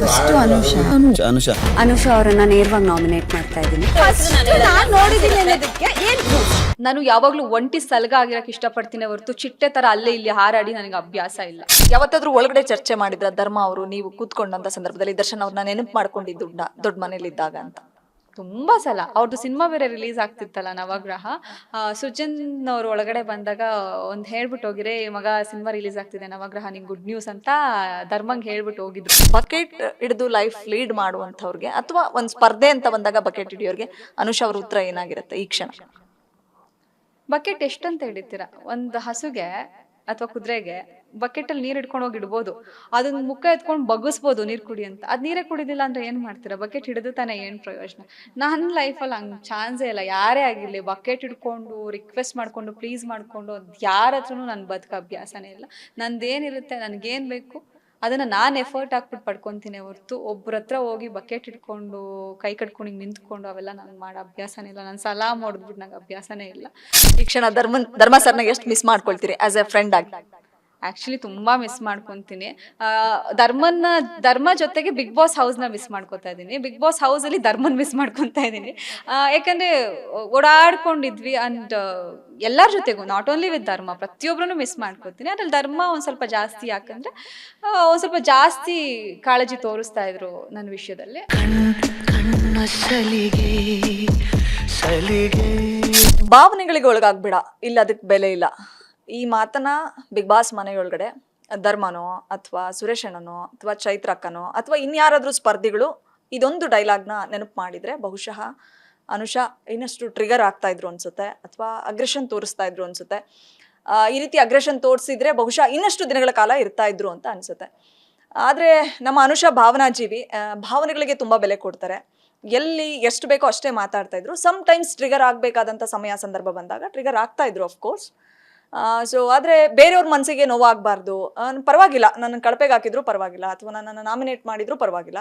First Anusha Anusha ಅವರನ್ನ ನೇರವಾಗಿ nominate ಮಾಡ್ತಾ ಇದ್ದೀನಿ. ನಾನು ನೋಡಿದ್ದೀನಿ ಅನ್ನೋದಕ್ಕೆ ಏನ್ proof? ನಾನು ಯಾವಾಗ್ಲೂ ಒಂಟಿ ಸಲಗ ಆಗಿರಕ್ಕೆ ಇಷ್ಟಪಡ್ತೀನಿ ಹೊರತು ಚಿಟ್ಟೆ ತರ ಅಲ್ಲೇ ಇಲ್ಲಿ ಹಾರಾಡಿ ನನಗೆ ಅಭ್ಯಾಸ ಇಲ್ಲ. ಯಾವತ್ತಾದ್ರೂ ಒಳಗಡೆ ಚರ್ಚೆ ಮಾಡಿದ್ರ ಧರ್ಮ ಅವರು ನೀವು ಕೂತ್ಕೊಂಡಂತ ಸಂದರ್ಭದಲ್ಲಿ ದರ್ಶನ್ ಅವ್ರನ್ನ ನೆನಪು ಮಾಡ್ಕೊಂಡಿದ್ದು ದೊಡ್ಡ ಮನೇಲಿ ಇದ್ದಾಗ ಅಂತ? ತುಂಬಾ ಸಲ ಅವ್ರದ್ದು ಸಿನಿಮಾ ಬೇರೆ ರಿಲೀಸ್ ಆಗ್ತಿತ್ತಲ್ಲ ನವಗ್ರಹ, ಸುಜನ್ ಅವ್ರು ಒಳಗಡೆ ಬಂದಾಗ ಒಂದ್ ಹೇಳ್ಬಿಟ್ಟು ಹೋಗಿರೆ ಮಗ ಸಿನಿಮಾ ರಿಲೀಸ್ ಆಗ್ತಿದೆ ನವಗ್ರಹ ನಿಂಗ್ ಗುಡ್ ನ್ಯೂಸ್ ಅಂತ ಧರ್ಮಂಗ್ ಹೇಳ್ಬಿಟ್ಟು ಹೋಗಿದ್ರು. ಬಕೆಟ್ ಹಿಡಿದು ಲೈಫ್ ಲೀಡ್ ಮಾಡುವಂತವ್ರಿಗೆ ಅಥವಾ ಒಂದ್ ಸ್ಪರ್ಧೆ ಅಂತ ಬಂದಾಗ ಬಕೆಟ್ ಹಿಡಿಯೋರ್ಗೆ ಅನುಷಾ ಅವ್ರ ಉತ್ತರ ಏನಾಗಿರುತ್ತೆ ಈ ಕ್ಷಣ? ಬಕೆಟ್ ಎಷ್ಟಂತ ಹಿಡಿತೀರಾ? ಒಂದು ಹಸುಗೆ ಅಥವಾ ಕುದುರೆಗೆ ಬಕೆಟ್ ಅಲ್ಲಿ ನೀರ್ ಹಿಡ್ಕೊಂಡು ಹೋಗಿ ಇಡ್ಬೋದು, ಅದನ್ನ ಮುಖ ಎತ್ಕೊಂಡು ಬಗ್ಗಿಸ್ಬೋದು ನೀರ್ ಕುಡಿ ಅಂತ. ಅದ್ ನೀರೇ ಕುಡಿದಿಲ್ಲ ಅಂದ್ರೆ ಏನ್ ಮಾಡ್ತೀರಾ? ಬಕೆಟ್ ಹಿಡಿದು ತಾನೇ ಏನ್ ಪ್ರಯೋಜನ? ನನ್ನ ಲೈಫಲ್ಲಿ ಹಂಗ್ ಚಾನ್ಸೇ ಇಲ್ಲ. ಯಾರೇ ಆಗಿರ್ಲಿ ಬಕೆಟ್ ಹಿಡ್ಕೊಂಡು ರಿಕ್ವೆಸ್ಟ್ ಮಾಡ್ಕೊಂಡು ಪ್ಲೀಸ್ ಮಾಡ್ಕೊಂಡು ಯಾರ ಹತ್ರನೂ ನನ್ ಬದುಕ ಅಭ್ಯಾಸನೇ ಇಲ್ಲ. ನಂದೇನಿರುತ್ತೆ, ನನ್ಗೇನ್ ಬೇಕು ಅದನ್ನ ನಾನ್ ಎಫರ್ಟ್ ಹಾಕ್ಬಿಟ್ಟು ಪಡ್ಕೊಂತೀನಿ ಹೊರ್ತು ಒಬ್ರ ಹತ್ರ ಹೋಗಿ ಬಕೆಟ್ ಇಟ್ಕೊಂಡು ಕೈ ಕಟ್ಕೊಂಡು ಹಿಂಗ್ ನಿಂತ್ಕೊಂಡು ಅವೆಲ್ಲ ನನ್ಗೆ ಮಾಡೋ ಅಭ್ಯಾಸನೇ ಇಲ್ಲ. ನಾನು ಸಲಾ ಮಾಡಿದ್ಬಿಟ್ಟು ನಂಗೆ ಅಭ್ಯಾಸನೇ ಇಲ್ಲ. ಈ ಕ್ಷಣ ಧರ್ಮ ಸರ್ನ ಎಷ್ಟು ಮಿಸ್ ಮಾಡ್ಕೊಳ್ತೀರಿ ಆಸ್ ಎ ಫ್ರೆಂಡ್ ಆಗಿ? ಆಕ್ಚುಲಿ ತುಂಬಾ ಮಿಸ್ ಮಾಡ್ಕೊಂತೀನಿ. ಧರ್ಮ ಜೊತೆಗೆ ಬಿಗ್ ಬಾಸ್ ಹೌಸ್ ನ ಮಿಸ್ ಮಾಡ್ಕೊತಾ ಇದೀನಿ. ಬಿಗ್ ಬಾಸ್ ಹೌಸ್ ಅಲ್ಲಿ ಧರ್ಮನ್ ಮಿಸ್ ಮಾಡ್ಕೊತಾ ಇದೀನಿ. ಯಾಕಂದ್ರೆ ಓಡಾಡ್ಕೊಂಡಿದ್ವಿ ಅಂಡ್ ಎಲ್ಲರ ಜೊತೆಗೂ, ನಾಟ್ ಓನ್ಲಿ ವಿತ್ ಧರ್ಮ, ಪ್ರತಿಯೊಬ್ಬರನ್ನು ಮಿಸ್ ಮಾಡ್ಕೊತೀನಿ. ಅದ್ರಲ್ಲಿ ಧರ್ಮ ಒಂದ್ ಸ್ವಲ್ಪ ಜಾಸ್ತಿ, ಯಾಕಂದ್ರೆ ಒಂದ್ ಸ್ವಲ್ಪ ಜಾಸ್ತಿ ಕಾಳಜಿ ತೋರಿಸ್ತಾ ಇದ್ರು ನನ್ನ ವಿಷಯದಲ್ಲಿ. ಭಾವನೆಗಳಿಗೆ ಒಳಗಾಗ್ಬೇಡ, ಇಲ್ಲ ಅದಕ್ಕೆ ಬೆಲೆ ಇಲ್ಲ. ಈ ಮಾತನ್ನ ಬಿಗ್ ಬಾಸ್ ಮನೆಯೊಳಗಡೆ ಧರ್ಮನೋ ಅಥವಾ ಸುರೇಶ್ ಅಣ್ಣನೋ ಅಥವಾ ಚೈತ್ರ ಅಕ್ಕನೋ ಅಥವಾ ಇನ್ಯಾರಾದ್ರೂ ಸ್ಪರ್ಧಿಗಳು ಇದೊಂದು ಡೈಲಾಗ್ನ ನೆನಪು ಮಾಡಿದ್ರೆ ಬಹುಶಃ ಅನುಷಾ ಇನ್ನಷ್ಟು ಟ್ರಿಗರ್ ಆಗ್ತಾ ಇದ್ರು ಅನ್ಸುತ್ತೆ, ಅಥವಾ ಅಗ್ರೆಷನ್ ತೋರಿಸ್ತಾ ಇದ್ರು ಅನ್ಸುತ್ತೆ. ಈ ರೀತಿ ಅಗ್ರೆಷನ್ ತೋರಿಸಿದ್ರೆ ಬಹುಶಃ ಇನ್ನಷ್ಟು ದಿನಗಳ ಕಾಲ ಇರ್ತಾ ಇದ್ರು ಅಂತ ಅನ್ಸುತ್ತೆ. ಆದ್ರೆ ನಮ್ಮ ಅನುಷಾ ಭಾವನಾ ಜೀವಿ, ಭಾವನೆಗಳಿಗೆ ತುಂಬಾ ಬೆಲೆ ಕೊಡ್ತಾರೆ. ಎಲ್ಲಿ ಎಷ್ಟು ಬೇಕೋ ಅಷ್ಟೇ ಮಾತಾಡ್ತಾ ಇದ್ರು. ಸಮ್ ಟೈಮ್ಸ್ ಟ್ರಿಗರ್ ಆಗ್ಬೇಕಾದಂತ ಸಮಯ ಸಂದರ್ಭ ಬಂದಾಗ ಟ್ರಿಗರ್ ಆಗ್ತಾ ಇದ್ರು ಅಫ್ಕೋರ್ಸ್. ಸೊ ಆದರೆ ಬೇರೆಯವ್ರ ಮನಸ್ಸಿಗೆ ನೋವಾಗಬಾರ್ದು, ಪರವಾಗಿಲ್ಲ ನನ್ನ ಕಳಪೆಗೆ ಹಾಕಿದ್ರು ಪರವಾಗಿಲ್ಲ, ಅಥವಾ ನನ್ನನ್ನು ನಾಮಿನೇಟ್ ಮಾಡಿದ್ರು ಪರವಾಗಿಲ್ಲ,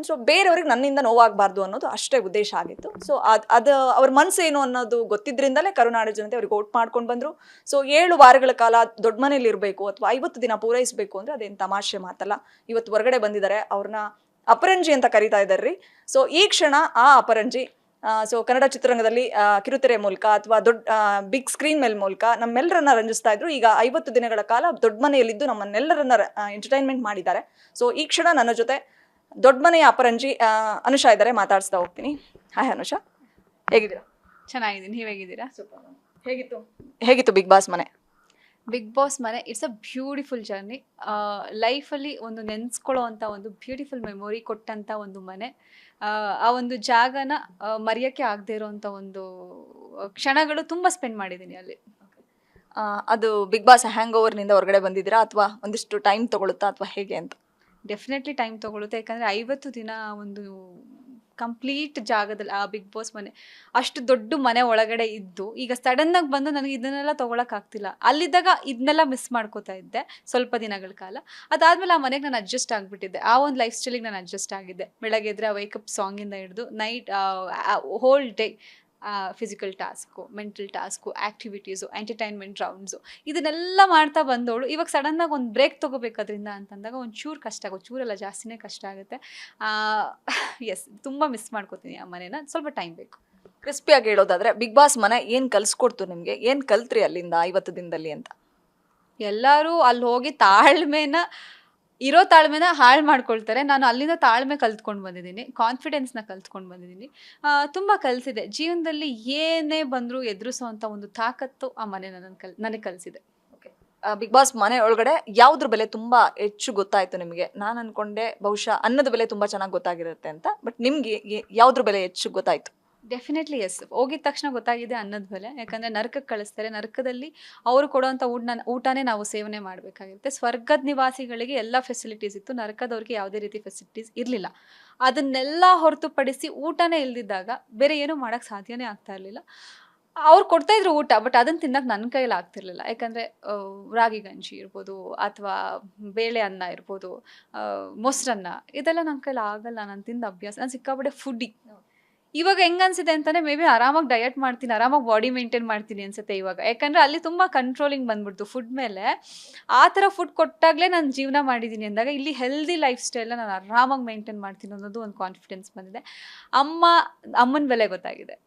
ಸೊ ಬೇರೆಯವ್ರಿಗೆ ನನ್ನಿಂದ ನೋವಾಗಬಾರ್ದು ಅನ್ನೋದು ಅಷ್ಟೇ ಉದ್ದೇಶ ಆಗಿತ್ತು. ಸೊ ಅದು ಅವ್ರ ಮನಸ್ಸೇನು ಅನ್ನೋದು ಗೊತ್ತಿದ್ರಿಂದಲೇ ಕರುನಾಡು ಜನತೆ ಅವ್ರಿಗೆ ಓಟ್ ಮಾಡ್ಕೊಂಡು ಬಂದರು. ಸೊ 7 ವಾರಗಳ ಕಾಲ ದೊಡ್ಡ ಮನೇಲಿ ಇರಬೇಕು ಅಥವಾ 50 ದಿನ ಪೂರೈಸಬೇಕು ಅಂದರೆ ಅದೇನು ತಮಾಷೆ ಮಾತಲ್ಲ. ಇವತ್ತು ಹೊರಗಡೆ ಬಂದಿದ್ದಾರೆ, ಅವ್ರನ್ನ ಅಪರಂಜಿ ಅಂತ ಕರೀತಾ ಇದ್ದಾರ್ರಿ. ಸೊ ಈ ಕ್ಷಣ ಆ ಅಪರಂಜಿ ಸೊ ಕನ್ನಡ ಚಿತ್ರರಂಗದಲ್ಲಿ ಕಿರುತೆರೆ ಮೂಲಕ ಅಥವಾ ದೊಡ್ಡ ಬಿಗ್ ಸ್ಕ್ರೀನ್ ಮೇಲ್ ಮೂಲಕ ನಮ್ಮೆಲ್ಲರನ್ನ ರಂಜಿಸ್ತಾ ಇದ್ರು. ಈಗ 50 ದಿನಗಳ ಕಾಲ ದೊಡ್ಡ ಮನೆಯಲ್ಲಿದ್ದು ನಮ್ಮನ್ನೆಲ್ಲರನ್ನ ಎಂಟರ್ಟೈನ್ಮೆಂಟ್ ಮಾಡಿದ್ದಾರೆ. ಸೊ ಈ ಕ್ಷಣ ನನ್ನ ಜೊತೆ ದೊಡ್ಡ ಮನೆಯ ಅಪರಂಜಿ ಅನುಷಾ ಇದ್ದಾರೆ, ಮಾತಾಡಿಸ್ತಾ ಹೋಗ್ತೀನಿ. ಹಾಯ್ ಅನುಷಾ, ಹೇಗಿದ್ದೀರಾ? ಚೆನ್ನಾಗಿದ್ದೀನಿ, ನೀವ್ ಹೇಗಿದ್ದೀರಾ? ಹೇಗಿತ್ತು ಬಿಗ್ ಬಾಸ್ ಮನೆ? ಬಿಗ್ ಬಾಸ್ ಮನೆ ಇಟ್ಸ್ ಅ ಬ್ಯೂಟಿಫುಲ್ ಜರ್ನಿ. ಲೈಫಲ್ಲಿ ಒಂದು ನೆನ್ಸ್ಕೊಳ್ಳೋ ಅಂತ ಒಂದು ಬ್ಯೂಟಿಫುಲ್ ಮೆಮೊರಿ ಕೊಟ್ಟಂತ ಒಂದು ಮನೆ. ಆ ಒಂದು ಜಾಗನ ಮರೆಯೋಕ್ಕೆ ಆಗದೆ ಇರೋಂಥ ಒಂದು ಕ್ಷಣಗಳು ತುಂಬ ಸ್ಪೆಂಡ್ ಮಾಡಿದ್ದೀನಿ ಅಲ್ಲಿ. ಅದು ಬಿಗ್ ಬಾಸ್ ಹ್ಯಾಂಗ್ ಓವರ್ನಿಂದ ಹೊರಗಡೆ ಬಂದಿದ್ದೀರಾ ಅಥವಾ ಒಂದಿಷ್ಟು ಟೈಮ್ ತಗೊಳುತ್ತಾ ಅಥವಾ ಹೇಗೆ ಅಂತ? ಡೆಫಿನೆಟ್ಲಿ ಟೈಮ್ ತಗೊಳುತ್ತೆ, ಯಾಕಂದರೆ 50 ದಿನ ಒಂದು ಕಂಪ್ಲೀಟ್ ಜಾಗದಲ್ಲಿ ಆ ಬಿಗ್ ಬಾಸ್ ಮನೆ, ಅಷ್ಟು ದೊಡ್ಡ ಮನೆ ಒಳಗಡೆ ಇದ್ದು ಈಗ ಸಡನ್ನಾಗಿ ಬಂದು ನನಗೆ ಇದನ್ನೆಲ್ಲ ತೊಗೊಳಕ್ಕಾಗ್ತಿಲ್ಲ. ಅಲ್ಲಿದ್ದಾಗ ಇದನ್ನೆಲ್ಲ ಮಿಸ್ ಮಾಡ್ಕೋತಾ ಇದ್ದೆ ಸ್ವಲ್ಪ ದಿನಗಳ ಕಾಲ. ಅದಾದಮೇಲೆ ಆ ಮನೆಗೆ ನಾನು ಅಡ್ಜಸ್ಟ್ ಆಗಿಬಿಟ್ಟಿದ್ದೆ, ಆ ಒಂದು ಲೈಫ್ ಸ್ಟೈಲಿಗೆ ನಾನು ಅಡ್ಜಸ್ಟ್ ಆಗಿದ್ದೆ. ಬೆಳಗ್ಗೆ ಎದ್ರೆ ಆ ವೈಕಪ್ ಸಾಂಗಿಂದ ಹಿಡಿದು night whole day physical task, mental task, activities, entertainment rounds, ಇದನ್ನೆಲ್ಲ ಮಾಡ್ತಾ ಬಂದವಳು ಇವಾಗ ಸಡನ್ನಾಗಿ ಒಂದು ಬ್ರೇಕ್ ತೊಗೋಬೇಕದ್ರಿಂದ ಅಂತಂದಾಗ ಒಂಚೂರು ಕಷ್ಟ ಆಗುತ್ತೆ, ಚೂರೆಲ್ಲ ಜಾಸ್ತಿನೇ ಕಷ್ಟ ಆಗುತ್ತೆ. ಎಸ್, ತುಂಬ ಮಿಸ್ ಮಾಡ್ಕೋತೀನಿ ಆ ಮನೇನ. ಸ್ವಲ್ಪ ಟೈಮ್ ಬೇಕು. ಕ್ರಿಸ್ಪಿಯಾಗಿ ಹೇಳೋದಾದ್ರೆ ಬಿಗ್ ಬಾಸ್ ಮನೆ ಏನು ಕಲಿಸ್ಕೊಡ್ತು ನಿಮಗೆ? ಏನು ಕಲ್ತ್ರಿ ಅಲ್ಲಿಂದ 50 ದಿನದಲ್ಲಿ ಅಂತ? ಎಲ್ಲರೂ ಅಲ್ಲಿ ಹೋಗಿ ಇರೋ ತಾಳ್ಮೆನ ಹಾಳು ಮಾಡ್ಕೊಳ್ತಾರೆ. ನಾನು ಅಲ್ಲಿಂದ ತಾಳ್ಮೆ ಕಲ್ತ್ಕೊಂಡು ಬಂದಿದ್ದೀನಿ, ಕಾನ್ಫಿಡೆನ್ಸ್ನ ಕಲ್ತ್ಕೊಂಡು ಬಂದಿದ್ದೀನಿ. ತುಂಬ ಕಲಿಸಿದೆ ಜೀವನದಲ್ಲಿ. ಏನೇ ಬಂದರೂ ಎದುರಿಸೋ ಅಂಥ ಒಂದು ತಾಕತ್ತು ಆ ಮನೆ ನನಗೆ ಕಲಿಸಿದೆ. ಬಿಗ್ ಬಾಸ್ ಮನೆ ಒಳಗಡೆ ಯಾವುದ್ರ ಬೆಲೆ ತುಂಬಾ ಹೆಚ್ಚು ಗೊತ್ತಾಯ್ತು ನಿಮಗೆ? ನಾನು ಅನ್ಕೊಂಡೆ ಬಹುಶಃ ಅನ್ನದ ಬೆಲೆ ತುಂಬಾ ಚೆನ್ನಾಗಿ ಗೊತ್ತಾಗಿರುತ್ತೆ ಅಂತ, ಬಟ್ ನಿಮ್ಗೆ ಯಾವುದ್ರ ಬೆಲೆ ಹೆಚ್ಚು ಗೊತ್ತಾಯ್ತು? ಡೆಫಿನೆಟ್ಲಿ ಎಸ್, ಹೋಗಿದ ತಕ್ಷಣ ಗೊತ್ತಾಗಿದೆ ಅನ್ನದ ಬೆಲೆ. ಯಾಕಂದರೆ ನರಕಕ್ಕೆ ಕಳಿಸ್ತಾರೆ, ನರಕದಲ್ಲಿ ಅವರು ಕೊಡೋವಂಥ ಊಟನೇ ನಾವು ಸೇವನೆ ಮಾಡಬೇಕಾಗಿರುತ್ತೆ. ಸ್ವರ್ಗದ ನಿವಾಸಿಗಳಿಗೆ ಎಲ್ಲ ಫೆಸಿಲಿಟೀಸ್ ಇತ್ತು, ನರಕದವ್ರಿಗೆ ಯಾವುದೇ ರೀತಿ ಫೆಸಿಲಿಟೀಸ್ ಇರಲಿಲ್ಲ. ಅದನ್ನೆಲ್ಲ ಹೊರತುಪಡಿಸಿ ಊಟನೇ ಇಲ್ದಿದ್ದಾಗ ಬೇರೆ ಏನೂ ಮಾಡೋಕ್ಕೆ ಸಾಧ್ಯನೇ ಆಗ್ತಾ ಇರಲಿಲ್ಲ. ಅವ್ರು ಕೊಡ್ತಾಯಿದ್ರು ಊಟ, ಬಟ್ ಅದನ್ನು ತಿನ್ನಕ್ಕೆ ನನ್ನ ಕೈಯಲ್ಲಿ ಆಗ್ತಿರ್ಲಿಲ್ಲ. ಯಾಕಂದರೆ ರಾಗಿ ಗಂಜಿ ಇರ್ಬೋದು ಅಥವಾ ಬೇಳೆ ಅನ್ನ ಇರ್ಬೋದು, ಮೊಸರನ್ನ, ಇದೆಲ್ಲ ನನ್ನ ಕೈಲಿ ಆಗಲ್ಲ. ನಾನು ತಿಂದ ಅಭ್ಯಾಸ, ನಾನು ಸಿಕ್ಕಾಪಟ್ಟೆ ಫುಡ್ಡಿ. ಇವಾಗ ಹೆಂಗ್ ಅನ್ಸುತ್ತೆ ಅಂತಾನೆ ಮೇ ಬಿ ಆರಾಮಾಗಿ ಡಯಟ್ ಮಾಡ್ತೀನಿ, ಆರಾಮಾಗಿ ಬಾಡಿ ಮೇಂಟೈನ್ ಮಾಡ್ತೀನಿ ಅನ್ಸುತ್ತೆ ಇವಾಗ. ಯಾಕಂದ್ರೆ ಅಲ್ಲಿ ತುಂಬಾ ಕಂಟ್ರೋಲಿಂಗ್ ಬಂದ್ಬಿಡ್ತು ಫುಡ್ ಮೇಲೆ. ಆ ಥರ ಫುಡ್ ಕೊಟ್ಟಾಗಲೇ ನಾನು ಜೀವನ ಮಾಡಿದ್ದೀನಿ ಅಂದಾಗ ಇಲ್ಲಿ ಹೆಲ್ದಿ ಲೈಫ್ ಸ್ಟೈಲ್ನ ನಾನು ಆರಾಮಾಗಿ ಮೇಂಟೈನ್ ಮಾಡ್ತೀನಿ ಅನ್ನೋದು ಒಂದು ಕಾನ್ಫಿಡೆನ್ಸ್ ಬಂದಿದೆ. ಅಮ್ಮನ ಬೆಲೆ ಗೊತ್ತಾಗಿದೆ.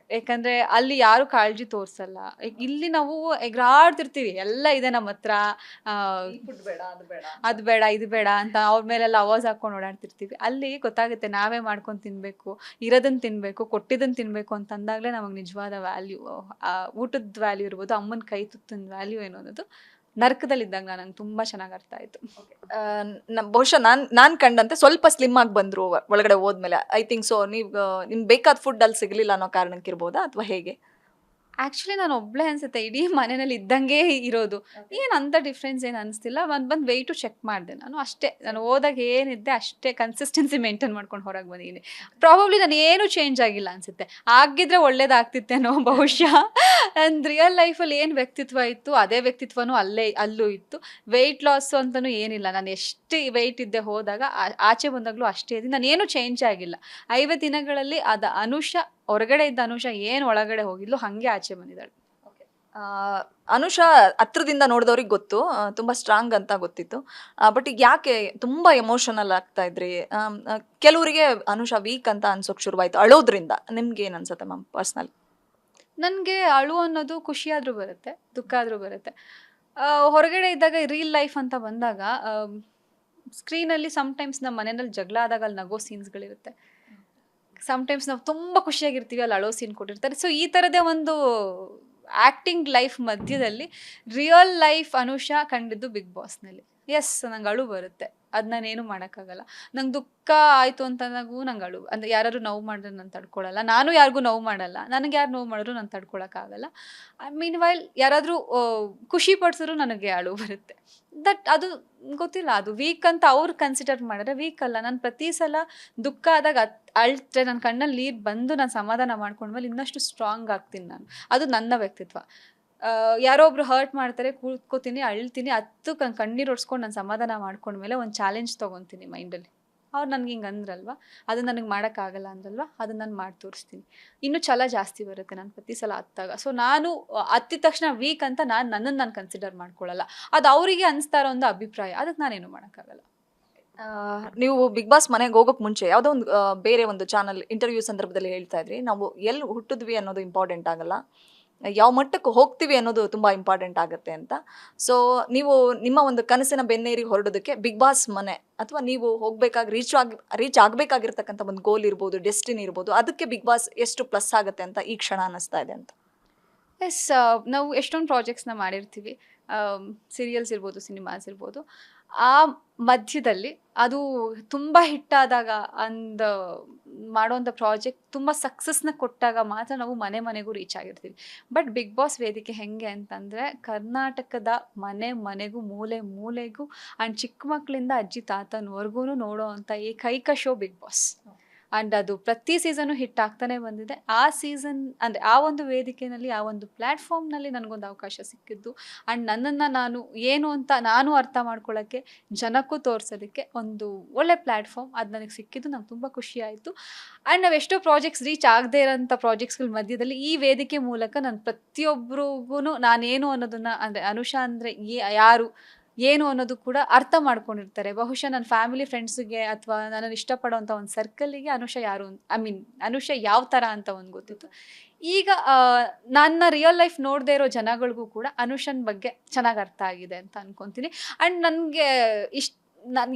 ಯಾಕಂದ್ರೆ ಅಲ್ಲಿ ಯಾರು ಕಾಳಜಿ ತೋರ್ಸಲ್ಲ. ಇಲ್ಲಿ ನಾವು ಎಗರಾಡ್ತಿರ್ತೀವಿ, ಎಲ್ಲ ಇದೆ ನಮ್ಮ ಹತ್ರ, ಅದು ಬೇಡ ಇದು ಬೇಡ ಅಂತ ಅವ್ರ ಮೇಲೆಲ್ಲ ಅವಾಜ್ ಹಾಕೊಂಡು ಓಡಾಡ್ತಿರ್ತೀವಿ. ಅಲ್ಲಿ ಗೊತ್ತಾಗುತ್ತೆ ನಾವೇ ಮಾಡ್ಕೊಂಡು ತಿನ್ಬೇಕು, ಇರೋದನ್ನ ತಿನ್ಬೇಕು, ಕೊಟ್ಟಿದ್ದನ್ನು ತಿನ್ಬೇಕು ಅಂತ ಅಂದಾಗಲೇ ನಮಗೆ ನಿಜವಾದ ವ್ಯಾಲ್ಯೂ, ಊಟದ ವ್ಯಾಲ್ಯೂ ಇರ್ಬೋದು, ಅಮ್ಮನ ಕೈ ತುತ್ತಿನ ವ್ಯಾಲ್ಯೂ ಏನು ಅನ್ನೋದು ನರ್ಕದಲ್ಲಿದ್ದಾಗ ನಂಗೆ ತುಂಬಾ ಚೆನ್ನಾಗಿ ಅರ್ಥ ಆಯ್ತು. ಬಹುಶಃ ನಾನ್ ಕಂಡಂತೆ ಸ್ವಲ್ಪ ಸ್ಲಿಮ್ ಆಗಿ ಬಂದ್ರು ಒಳಗಡೆ ಹೋದ್ಮೇಲೆ. ಐ ಥಿಂಕ್ ಸೊ ನಿಮ್ಗೆ ಬೇಕಾದ ಫುಡ್ ಅಲ್ಲಿ ಸಿಗ್ಲಿಲ್ಲ ಅನ್ನೋ ಕಾರಣಕ್ಕೆ ಇರ್ಬೋದಾ ಅಥವಾ ಹೇಗೆ? ಆ್ಯಕ್ಚುಲಿ ನಾನು ಒಬ್ಳೆ ಅನ್ಸುತ್ತೆ ಇಡೀ ಮನೆಯಲ್ಲಿ ಇದ್ದಂಗೆ ಇರೋದು. ಏನು ಅಂತ ಡಿಫ್ರೆನ್ಸ್ ಏನು ಅನಿಸ್ತಿಲ್ಲ. ಬಂದು ವೆಯ್ಟು ಚೆಕ್ ಮಾಡಿದೆ ನಾನು, ಅಷ್ಟೇ. ನಾನು ಹೋದಾಗ ಏನಿದ್ದೆ ಅಷ್ಟೇ ಕನ್ಸಿಸ್ಟೆನ್ಸಿ ಮೇಂಟೈನ್ ಮಾಡ್ಕೊಂಡು ಹೊರಗೆ ಬಂದಿದ್ದೀನಿ. ಪ್ರಾಬಬ್ಲಿ ನಾನು ಏನು ಚೇಂಜ್ ಆಗಿಲ್ಲ ಅನಿಸುತ್ತೆ. ಆಗಿದ್ರೆ ಒಳ್ಳೇದಾಗ್ತಿತ್ತೇನೋ ಬಹುಶಃ. ನನ್ನ ರಿಯಲ್ ಲೈಫಲ್ಲಿ ಏನು ವ್ಯಕ್ತಿತ್ವ ಇತ್ತು ಅದೇ ವ್ಯಕ್ತಿತ್ವನೂ ಅಲ್ಲೂ ಇತ್ತು. ವೆಯ್ಟ್ ಲಾಸು ಅಂತಲೂ ಏನಿಲ್ಲ. ನಾನು ಎಷ್ಟು ವೆಯ್ಟ್ ಇದ್ದೆ ಹೋದಾಗ ಆಚೆ ಬಂದಾಗಲೂ ಅಷ್ಟೇ ಇದ್ದೀನಿ. ನಾನು ಏನು ಚೇಂಜ್ ಆಗಿಲ್ಲ. 50 ದಿನಗಳಲ್ಲಿ ಅದು ಅನುಷಾ, ಹೊರಗಡೆ ಇದ್ದ ಅನುಷಾ ಏನು ಒಳಗಡೆ ಹೋಗಿದ್ಲು ಹಾಗೆ ಆಚೆ ಬಂದಿದ್ದಾಳೆ. ಅನುಷಾ ಹತ್ರದಿಂದ ನೋಡಿದವ್ರಿಗೆ ಗೊತ್ತು, ತುಂಬಾ ಸ್ಟ್ರಾಂಗ್ ಅಂತ ಗೊತ್ತಿತ್ತು. ಬಟ್ ಈಗ ಯಾಕೆ ತುಂಬಾ ಎಮೋಷನಲ್ ಆಗ್ತಾ ಇದ್ರಿ? ಕೆಲವರಿಗೆ ಅನುಷಾ ವೀಕ್ ಅಂತ ಅನ್ಸೋಕ್ ಶುರುವಾಯ್ತು ಅಳೋದ್ರಿಂದ. ನಿಮ್ಗೆ ಏನ್ ಅನ್ಸುತ್ತೆ ಮ್ಯಾಮ್ ಪರ್ಸ್ನಲ್? ನನಗೆ ಅಳು ಅನ್ನೋದು ಖುಷಿ ಆದರೂ ಬರುತ್ತೆ, ದುಃಖ ಆದರೂ ಬರುತ್ತೆ. ಹೊರಗಡೆ ಇದ್ದಾಗ ರೀಲ್ ಲೈಫ್ ಅಂತ ಬಂದಾಗ ಸ್ಕ್ರೀನಲ್ಲಿ ಸಮ್ಟೈಮ್ಸ್ ನಮ್ಮ ಮನೆಯಲ್ಲಿ ಜಗಳ ಆದಾಗ ಅಲ್ಲಿ ನಗೋ ಸೀನ್ಸ್ಗಳಿರುತ್ತೆ. ಸಮ್ಟೈಮ್ಸ್ ನಾವು ತುಂಬ ಖುಷಿಯಾಗಿರ್ತೀವಿ, ಅಲ್ಲಿ ಅಳೋ ಸೀನ್ ಕೊಟ್ಟಿರ್ತಾರೆ. ಸೊ ಈ ಥರದೇ ಒಂದು ಆ್ಯಕ್ಟಿಂಗ್ ಲೈಫ್ ಮಧ್ಯದಲ್ಲಿ ರಿಯಲ್ ಲೈಫ್ ಅನುಷಾ ಕಂಡಿದ್ದು ಬಿಗ್ ಬಾಸ್ನಲ್ಲಿ. ಎಸ್, ನಂಗೆ ಅಳು ಬರುತ್ತೆ, ಅದು ನಾನೇನು ಮಾಡೋಕ್ಕಾಗಲ್ಲ. ನಂಗೆ ದುಃಖ ಆಯಿತು ಅಂತಂದಾಗೂ ನಂಗೆ ಅಳು, ಅಂದರೆ ಯಾರು ನೋವು ಮಾಡಿದ್ರೆ ನಾನು ತಡ್ಕೊಳ್ಳಲ್ಲ, ನಾನು ಯಾರಿಗೂ ನೋವು ಮಾಡಲ್ಲ, ನನಗೆ ಯಾರು ನೋವು ಮಾಡಿದ್ರು ನಾನು ತಡ್ಕೊಳಕ್ಕಾಗಲ್ಲ. ಮೀನ್ ವೈಲ್ ಯಾರಾದರೂ ಖುಷಿ ಪಡಿಸಿದ್ರು ನನಗೆ ಅಳು ಬರುತ್ತೆ. ಅದು ಗೊತ್ತಿಲ್ಲ, ಅದು ವೀಕ್ ಅಂತ ಅವ್ರು ಕನ್ಸಿಡರ್ ಮಾಡಿದ್ರೆ ವೀಕ್ ಅಲ್ಲ. ನಾನು ಪ್ರತಿ ಸಲ ದುಃಖ ಆದಾಗ ಅಳ್ತ್ರೆ ನನ್ನ ಕಣ್ಣಲ್ಲಿ ನೀರು ಬಂದು ನಾನು ಸಮಾಧಾನ ಮಾಡ್ಕೊಂಡ್ಮೇಲೆ ಇನ್ನಷ್ಟು ಸ್ಟ್ರಾಂಗ್ ಆಗ್ತೀನಿ ನಾನು. ಅದು ನನ್ನ ವ್ಯಕ್ತಿತ್ವ. ಯಾರೋ ಒಬ್ರು ಹರ್ಟ್ ಮಾಡ್ತಾರೆ, ಕೂತ್ಕೋತೀನಿ, ಅಳ್ತೀನಿ, ಕಣ್ಣೀರು ಒಡ್ಸ್ಕೊಂಡು ನಾನು ಸಮಾಧಾನ ಮಾಡ್ಕೊಂಡ್ಮೇಲೆ ಒಂದು ಚಾಲೆಂಜ್ ತೊಗೊತೀನಿ ಮೈಂಡಲ್ಲಿ. ಅವ್ರು ನನಗೆ ಹಿಂಗೆ ಅಂದ್ರಲ್ವ, ಅದು ನನಗೆ ಮಾಡೋಕ್ಕಾಗಲ್ಲ ಅಂದ್ರಲ್ವ, ಅದನ್ನು ನಾನು ಮಾಡಿ ತೋರಿಸ್ತೀನಿ. ಇನ್ನೂ ಛಲ ಜಾಸ್ತಿ ಬರುತ್ತೆ ನಾನು ಪ್ರತಿ ಸಲ ಹತ್ತಾಗ. ಸೊ ನಾನು ಹತ್ತಿದ ತಕ್ಷಣ ವೀಕ್ ಅಂತ ನನ್ನನ್ನು ನಾನು ಕನ್ಸಿಡರ್ ಮಾಡ್ಕೊಳ್ಳಲ್ಲ. ಅದು ಅವರಿಗೆ ಅನಿಸ್ತಾ ಇರೋ ಒಂದು ಅಭಿಪ್ರಾಯ, ಅದಕ್ಕೆ ನಾನೇನು ಮಾಡೋಕ್ಕಾಗಲ್ಲ. ನೀವು ಬಿಗ್ ಬಾಸ್ ಮನೆಗೆ ಹೋಗೋಕೆ ಮುಂಚೆ ಯಾವುದೋ ಒಂದು ಬೇರೆ ಒಂದು ಚಾನಲ್ ಇಂಟರ್ವ್ಯೂ ಸಂದರ್ಭದಲ್ಲಿ ಹೇಳ್ತಾ ಇದ್ರಿ, ನಾವು ಎಲ್ಲಿ ಹುಟ್ಟಿದ್ವಿ ಅನ್ನೋದು ಇಂಪಾರ್ಟೆಂಟ್ ಆಗಲ್ಲ, ಯಾವ ಮಟ್ಟಕ್ಕೆ ಹೋಗ್ತೀವಿ ಅನ್ನೋದು ತುಂಬ ಇಂಪಾರ್ಟೆಂಟ್ ಆಗುತ್ತೆ ಅಂತ. ಸೊ ನೀವು ನಿಮ್ಮ ಒಂದು ಕನಸಿನ ಬೆನ್ನೇರಿ ಹೊರಡೋದಕ್ಕೆ ಬಿಗ್ ಬಾಸ್ ಮನೆ ಅಥವಾ ನೀವು ಹೋಗ್ಬೇಕಾಗಿ ರೀಚ್ ಆಗಬೇಕಾಗಿರ್ತಕ್ಕಂಥ ಒಂದು ಗೋಲ್ ಇರ್ಬೋದು, ಡೆಸ್ಟಿನಿ ಇರ್ಬೋದು, ಅದಕ್ಕೆ ಬಿಗ್ ಬಾಸ್ ಎಷ್ಟು ಪ್ಲಸ್ ಆಗುತ್ತೆ ಅಂತ ಈ ಕ್ಷಣ ಅನ್ನಿಸ್ತಾ ಇದೆ ಅಂತ? ಎಸ್, ನಾವು ಎಷ್ಟೊಂದು ಪ್ರಾಜೆಕ್ಟ್ಸ್ನ ಮಾಡಿರ್ತೀವಿ, ಸೀರಿಯಲ್ಸ್ ಇರ್ಬೋದು, ಸಿನಿಮಾಸ್ ಇರ್ಬೋದು. ಆ ಮಧ್ಯದಲ್ಲಿ ಅದು ತುಂಬ ಹಿಟ್ಟಾದಾಗ ಮಾಡೋಂಥ ಪ್ರಾಜೆಕ್ಟ್ ತುಂಬ ಸಕ್ಸಸ್ನ ಕೊಟ್ಟಾಗ ಮಾತ್ರ ನಾವು ಮನೆಗೂ ರೀಚ್ ಆಗಿರ್ತೀವಿ. ಬಟ್ ಬಿಗ್ ಬಾಸ್ ವೇದಿಕೆ ಹೆಂಗೆ ಅಂತಂದರೆ ಕರ್ನಾಟಕದ ಮನೆಗೂ ಮೂಲೆಗೂ ಆ್ಯಂಡ್ ಚಿಕ್ಕ ಮಕ್ಕಳಿಂದ ಅಜ್ಜಿ ತಾತನವರೆಗೂ ನೋಡೋ ಅಂಥ ಏಕೈಕ ಶೋ ಬಿಗ್ ಬಾಸ್. ಆ್ಯಂಡ್ ಅದು ಪ್ರತಿ ಸೀಸನು ಹಿಟ್ ಆಗ್ತಾನೆ ಬಂದಿದೆ. ಆ ಸೀಸನ್ ಅಂದರೆ ಆ ಒಂದು ವೇದಿಕೆಯಲ್ಲಿ, ಆ ಒಂದು ಪ್ಲ್ಯಾಟ್ಫಾರ್ಮ್ನಲ್ಲಿ ನನಗೊಂದು ಅವಕಾಶ ಸಿಕ್ಕಿದ್ದು. ಆ್ಯಂಡ್ ನನ್ನನ್ನು ನಾನು ಏನು ಅಂತ ನಾನು ಅರ್ಥ ಮಾಡ್ಕೊಳ್ಳೋಕ್ಕೆ, ಜನಕ್ಕೂ ತೋರಿಸೋದಕ್ಕೆ ಒಂದು ಒಳ್ಳೆ ಪ್ಲ್ಯಾಟ್ಫಾರ್ಮ್ ಅದು ನನಗೆ ಸಿಕ್ಕಿದ್ದು. ನಂಗೆ ತುಂಬ ಖುಷಿ ಆಯಿತು. ಆ್ಯಂಡ್ ನಾವು ಎಷ್ಟೋ ಪ್ರಾಜೆಕ್ಟ್ಸ್ ರೀಚ್ ಆಗದೇ ಇರೋಂಥ ಪ್ರಾಜೆಕ್ಟ್ಸ್ಗಳ ಮಧ್ಯದಲ್ಲಿ ಈ ವೇದಿಕೆ ಮೂಲಕ ನಾನು ಪ್ರತಿಯೊಬ್ಬರಿಗೂ ನಾನೇನು ಅನ್ನೋದನ್ನು, ಅಂದರೆ ಅನುಷಾ ಅಂದರೆ ಯಾರು ಏನು ಅನ್ನೋದು ಕೂಡ ಅರ್ಥ ಮಾಡ್ಕೊಂಡಿರ್ತಾರೆ. ಬಹುಶಃ ನನ್ನ ಫ್ಯಾಮಿಲಿ ಫ್ರೆಂಡ್ಸಿಗೆ ಅಥವಾ ನನ್ನನ್ನು ಇಷ್ಟಪಡೋಂಥ ಒಂದು ಸರ್ಕಲ್ಲಿಗೆ ಅನುಷಾ ಯಾರು, ಅನುಷಾ ಯಾವ ಥರ ಅಂತ ಒಂದು ಗೊತ್ತಿತ್ತು. ಈಗ ನನ್ನ ರಿಯಲ್ ಲೈಫ್ ನೋಡದೇ ಇರೋ ಜನಗಳಿಗೂ ಕೂಡ ಅನುಷನ್ ಬಗ್ಗೆ ಚೆನ್ನಾಗಿ ಅರ್ಥ ಆಗಿದೆ ಅಂತ ಅನ್ಕೊತೀನಿ. ಆ್ಯಂಡ್ ನನಗೆ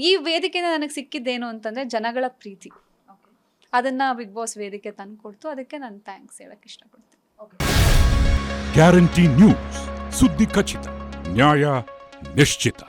ಈ ವೇದಿಕೆಯಿಂದ ನನಗೆ ಸಿಕ್ಕಿದ್ದೇನು ಅಂತಂದರೆ ಜನಗಳ ಪ್ರೀತಿ. ಅದನ್ನು ಬಿಗ್ ಬಾಸ್ ವೇದಿಕೆ ತಂದುಕೊಡ್ತು. ಅದಕ್ಕೆ ನಾನು ಥ್ಯಾಂಕ್ಸ್ ಹೇಳಕ್ಕೆ ಇಷ್ಟಪಡ್ತೀನಿ. ಗ್ಯಾರಂಟಿ ನ್ಯೂಸ್, ಸುದ್ದಿ ಖಚಿತ, ನ್ಯಾಯ ನಿಶ್ಚಿತ.